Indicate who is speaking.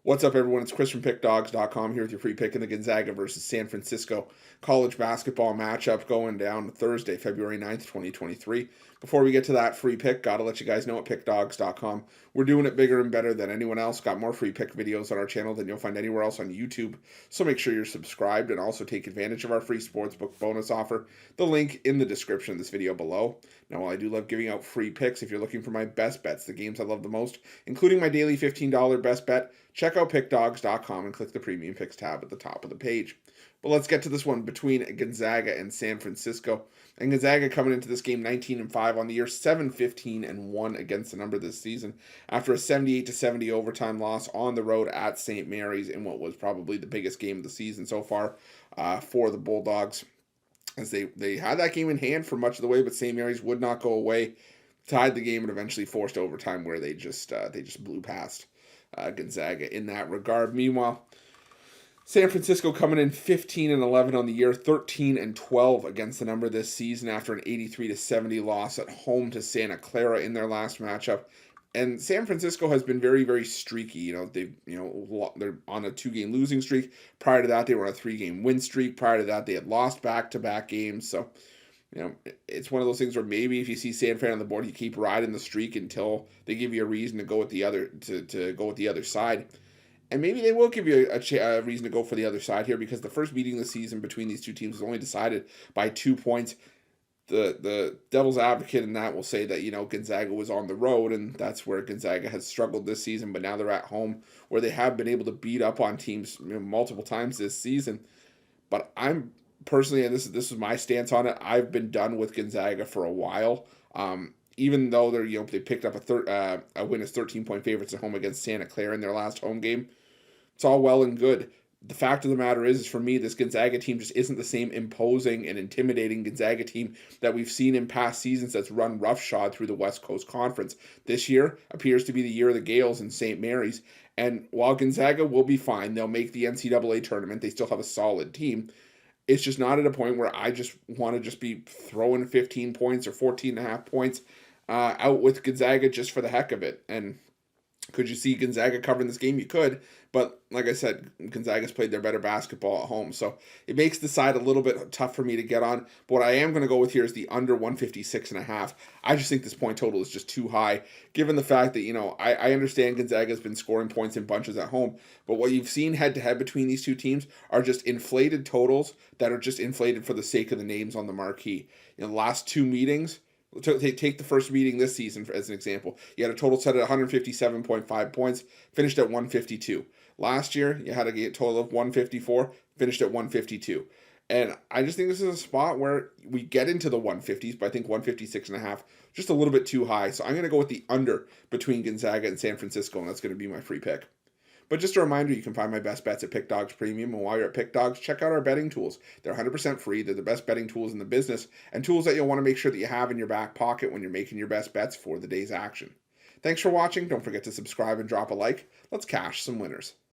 Speaker 1: What's up, everyone? It's Chris from Pickdawgz.com here with your free pick in the Gonzaga versus San Francisco college basketball matchup going down Thursday, February 9th, 2023. Before we get to that free pick, gotta let you guys know at Pickdawgz.com, we're doing it bigger and better than anyone else. Got more free pick videos on our channel than you'll find anywhere else on YouTube. So make sure you're subscribed and also take advantage of our free Sportsbook bonus offer. The link in the description of this video below. Now, while I do love giving out free picks, if you're looking for my best bets, the games I love the most, including my daily $15 best bet, check out Pickdawgz.com and click the Premium Picks tab at the top of the page. But let's get to this one between Gonzaga and San Francisco. And Gonzaga coming into this game 19-5 on the year, 7-15-1 against the number this season after a 78-70 overtime loss on the road at St. Mary's in what was probably the biggest game of the season so far for the Bulldogs. As they had that game in hand for much of the way, but St. Mary's would not go away, tied the game, and eventually forced overtime where they just blew past Gonzaga in that regard. Meanwhile, San Francisco coming in 15-11 on the year, 13-12 against the number this season after an 83-70 loss at home to Santa Clara in their last matchup. And San Francisco has been very, very streaky. They're on a 2-game losing streak. Prior to that, they were on a 3-game win streak. Prior to that, they had lost back-to-back games. So, it's one of those things where maybe if you see San Fran on the board, you keep riding the streak until they give you a reason to go with the other to go with the other side. And maybe they will give you a reason to go for the other side here, because the first meeting of the season between these two teams was only decided by 2 points. The devil's advocate in that will say that, Gonzaga was on the road, and that's where Gonzaga has struggled this season, but now they're at home where they have been able to beat up on teams multiple times this season. But I'm personally, and this is my stance on it, I've been done with Gonzaga for a while. Even though they picked up a win as 13-point favorites at home against Santa Clara in their last home game, it's all well and good. The fact of the matter is for me, this Gonzaga team just isn't the same imposing and intimidating Gonzaga team that we've seen in past seasons that's run roughshod through the West Coast Conference. This year appears to be the year of the Gales and St. Mary's, and while Gonzaga will be fine, they'll make the NCAA tournament, they still have a solid team. It's just not at a point where I just want to be throwing 15 points or 14.5 points out with Gonzaga just for the heck of it. And could you see Gonzaga covering this game? You could, but like I said, Gonzaga's played their better basketball at home, so it makes the side a little bit tough for me to get on. But what I am going to go with here is the under 156.5. I just think this point total is just too high, given the fact that, I understand Gonzaga's been scoring points in bunches at home, but what you've seen head-to-head between these two teams are just inflated totals that are just inflated for the sake of the names on the marquee. In the last two meetings, take the first meeting this season as an example. You had a total set at 157.5 points, finished at 152. Last year, you had a total of 154, finished at 152. And I just think this is a spot where we get into the 150s, but I think 156.5, just a little bit too high. So I'm going to go with the under between Gonzaga and San Francisco, and that's going to be my free pick. But just a reminder, you can find my best bets at Pick Dawgz Premium, and while you're at Pick Dawgz, check out our betting tools. They're 100% free. They're the best betting tools in the business, and tools that you'll want to make sure that you have in your back pocket when you're making your best bets for the day's action. Thanks for watching. Don't forget to subscribe and drop a like. Let's cash some winners.